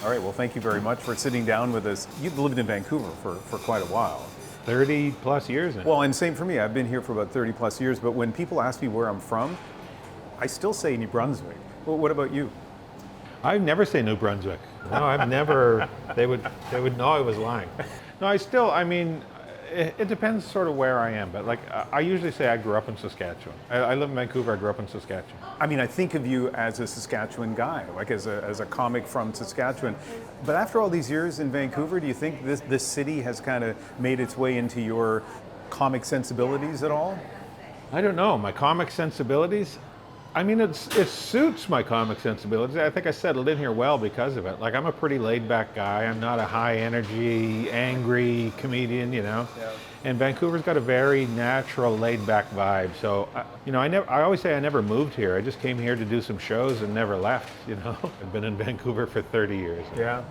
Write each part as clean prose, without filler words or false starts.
All right, well, thank you very much for sitting down with us. You've lived in Vancouver for quite a while. 30 plus years now. Well, and same for me. I've been here for about 30 plus years, but when people ask me where I'm from, I still say New Brunswick. Well, what about you? I never say New Brunswick. No, I've never, they would know I was lying. No, it depends sort of where I am, but like I usually say I grew up in Saskatchewan. I live in Vancouver, I grew up in Saskatchewan. I mean, I think of you as a Saskatchewan guy, like as a comic from Saskatchewan. But after all these years in Vancouver, do you think this city has kind of made its way into your comic sensibilities at all? I don't know, my comic sensibilities? I mean, it suits my comic sensibilities. I think I settled in here well because of it. Like, I'm a pretty laid-back guy. I'm not a high-energy, angry comedian, you know. Yeah. And Vancouver's got a very natural, laid-back vibe. So, I always say I never moved here. I just came here to do some shows and never left, you know. I've been in Vancouver for 30 years. Yeah.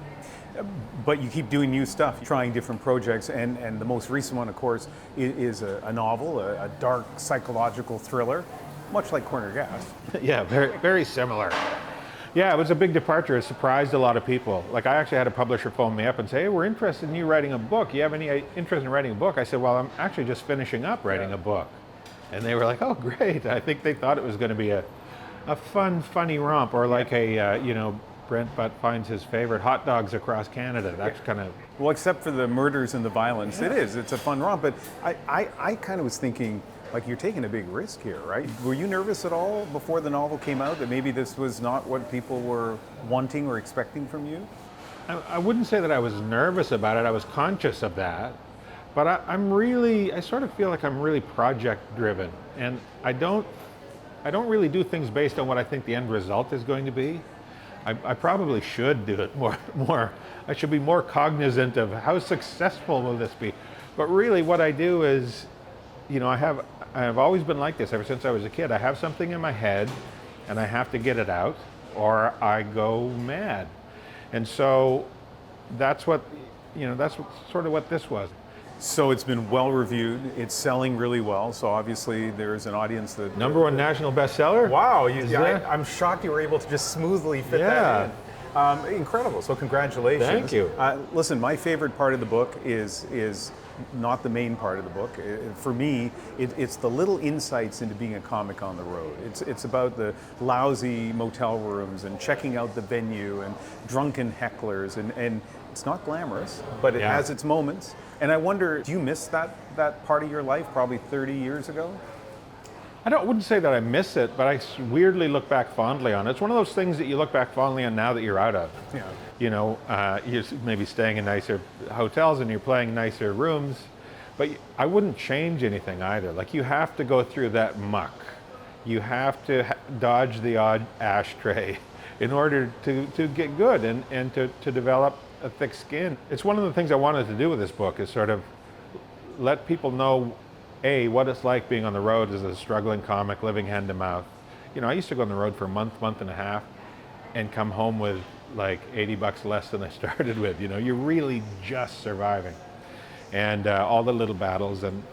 But you keep doing new stuff, trying different projects, and the most recent one, of course, is a novel, a dark psychological thriller. Much like Corner Gas. Yeah, very, very similar. Yeah, it was a big departure. It surprised a lot of people. Like, I actually had a publisher phone me up and say, hey, we're interested in you writing a book. You have any interest in writing a book? I said, well, I'm actually just finishing up writing a book. And they were like, oh, great. I think they thought it was going to be a fun, funny romp, or like Brent Butt finds his favorite hot dogs across Canada. That's kind of... Well, except for the murders and the violence, it's a fun romp. But I kind of was thinking, like, you're taking a big risk here, right? Were you nervous at all before the novel came out that maybe this was not what people were wanting or expecting from you? I wouldn't say that I was nervous about it. I was conscious of that. But I sort of feel like I'm really project driven. And I don't really do things based on what I think the end result is going to be. I probably should do it more. I should be more cognizant of how successful will this be. But really what I do is, I've always been like this ever since I was a kid. I have something in my head and I have to get it out or I go mad. And so that's sort of what this was. So it's been well reviewed. It's selling really well. So obviously there's an audience that... #1 national bestseller. Wow. I'm shocked you were able to just smoothly fit that in. Incredible. So congratulations. Thank you. Listen, my favorite part of the book is not the main part of the book. For me, it's the little insights into being a comic on the road. It's about the lousy motel rooms and checking out the venue and drunken hecklers, and it's not glamorous, but it has its moments. And I wonder, do you miss that part of your life probably 30 years ago? I wouldn't say that I miss it, but I weirdly look back fondly on it. It's one of those things that you look back fondly on now that you're out of. Yeah. You're maybe staying in nicer hotels and you're playing nicer rooms, but I wouldn't change anything either. Like, you have to go through that muck. You have to dodge the odd ashtray in order to get good and to develop a thick skin. It's one of the things I wanted to do with this book, is sort of let people know, what it's like being on the road as a struggling comic living hand to mouth. I used to go on the road for a month and a half and come home with like $80 less than I started with. You're really just surviving, and all the little battles. And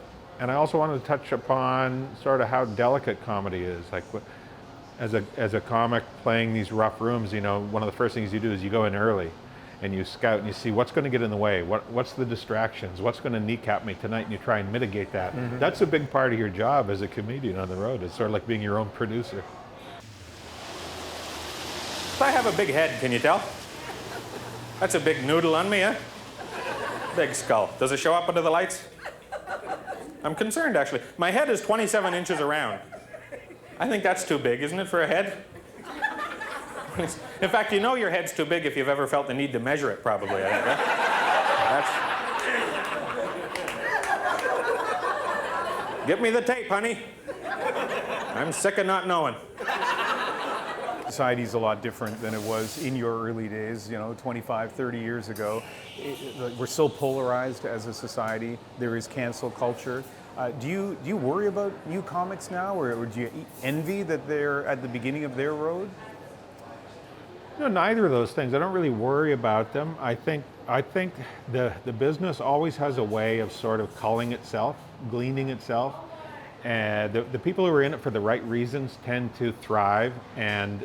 I also wanted to touch upon sort of how delicate comedy is. Like, as a comic playing these rough rooms, one of the first things you do is you go in early and you scout and you see what's going to get in the way, what's the distractions, what's going to kneecap me tonight, and you try and mitigate that. Mm-hmm. That's a big part of your job as a comedian on the road. It's sort of like being your own producer. I have a big head, can you tell? That's a big noodle on me, huh? Big skull. Does it show up under the lights? I'm concerned, actually. My head is 27 inches around. I think that's too big, isn't it, for a head? In fact, your head's too big if you've ever felt the need to measure it, probably. I think, huh? Get me the tape, honey. I'm sick of not knowing. Society's a lot different than it was in your early days, 25, 30 years ago. We're so polarized as a society. There is cancel culture. Do you worry about new comics now, or do you envy that they're at the beginning of their road? No, neither of those things. I don't really worry about them. I think the business always has a way of sort of culling itself, gleaning itself. And the people who are in it for the right reasons tend to thrive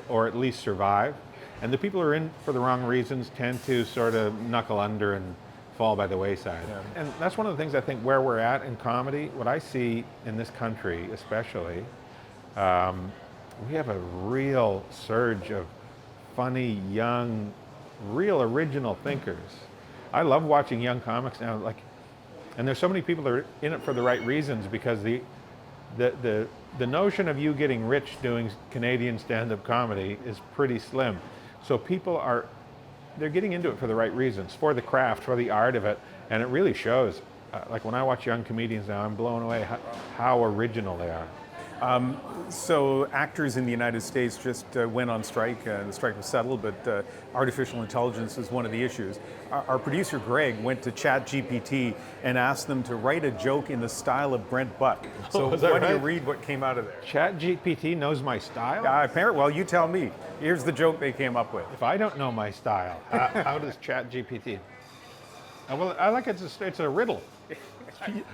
or at least survive. And the people who are in for the wrong reasons tend to sort of knuckle under and fall by the wayside. Yeah. And that's one of the things I think where we're at in comedy, what I see in this country especially, we have a real surge of funny, young, real original thinkers. I love watching young comics now, and there's so many people that are in it for the right reasons, because the notion of you getting rich doing Canadian stand-up comedy is pretty slim. So people they're getting into it for the right reasons, for the craft, for the art of it, and it really shows. Like when I watch young comedians now, I'm blown away how original they are. So actors in the United States just went on strike. The strike was settled, but artificial intelligence is one of the issues. Our producer Greg went to ChatGPT and asked them to write a joke in the style of Brent Butt. So is that why don't you right? read what came out of there? ChatGPT knows my style? Apparently, well, you tell me. Here's the joke they came up with. If I don't know my style, how does ChatGPT? Well, I like it's a riddle.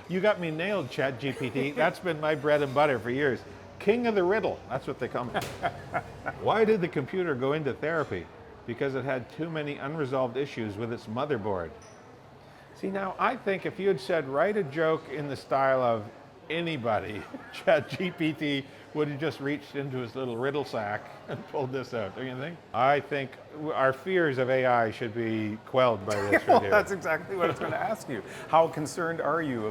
You got me nailed, ChatGPT. That's been my bread and butter for years. King of the riddle, that's what they call me. Why did the computer go into therapy? Because it had too many unresolved issues with its motherboard. See, now I think if you had said, write a joke in the style of anybody, ChatGPT would have just reached into his little riddle sack and pulled this out, don't you think? I think our fears of AI should be quelled by this. Well, that's exactly what I was going to ask you. How concerned are you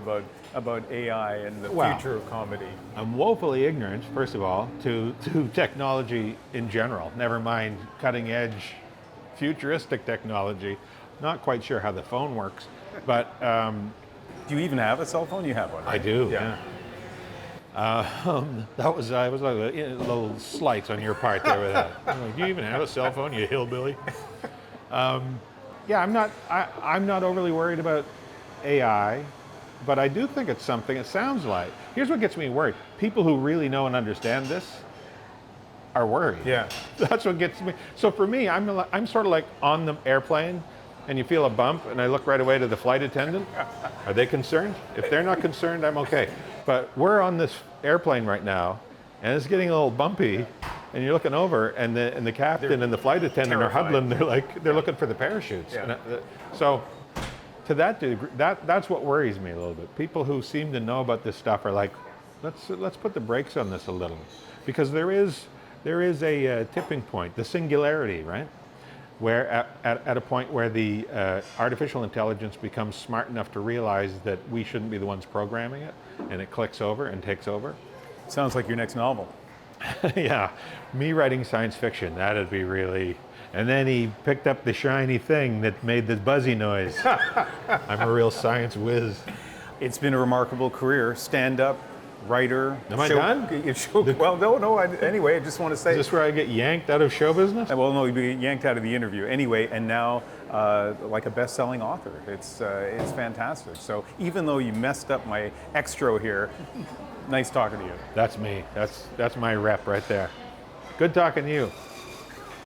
about AI and the future of comedy? I'm woefully ignorant, first of all, to technology in general, never mind cutting edge, futuristic technology. Not quite sure how the phone works, but... Do you even have a cell phone? You have one, right? I do, yeah. That was like a little slight on your part there with that. Like, do you even have a cell phone, you hillbilly? Yeah, I'm not overly worried about AI, but I do think it's something. It sounds like. Here's what gets me worried: people who really know and understand this are worried. Yeah, that's what gets me. So for me, I'm sort of like on the airplane, and you feel a bump, and I look right away to the flight attendant. Are they concerned? If they're not concerned, I'm okay. But we're on this airplane right now, and it's getting a little bumpy, and you're looking over, and the captain and the flight attendant are huddling. They're looking for the parachutes. Yeah. So to that degree, that's what worries me a little bit. People who seem to know about this stuff are like, let's put the brakes on this a little, because there is a tipping point, the singularity, right? Where at a point where the artificial intelligence becomes smart enough to realize that we shouldn't be the ones programming it, and it clicks over and takes over. Sounds like your next novel. Yeah, me writing science fiction, that'd be really... And then he picked up the shiny thing that made the buzzy noise. I'm a real science whiz. It's been a remarkable career. Stand-up, writer. Am I done? Well, no. Anyway, I just want to say... Is this where I get yanked out of show business? Well, no, you'd be yanked out of the interview. Anyway, and now like a best-selling author. It's fantastic. So even though you messed up my extra here, nice talking to you. That's me. That's my rep right there. Good talking to you.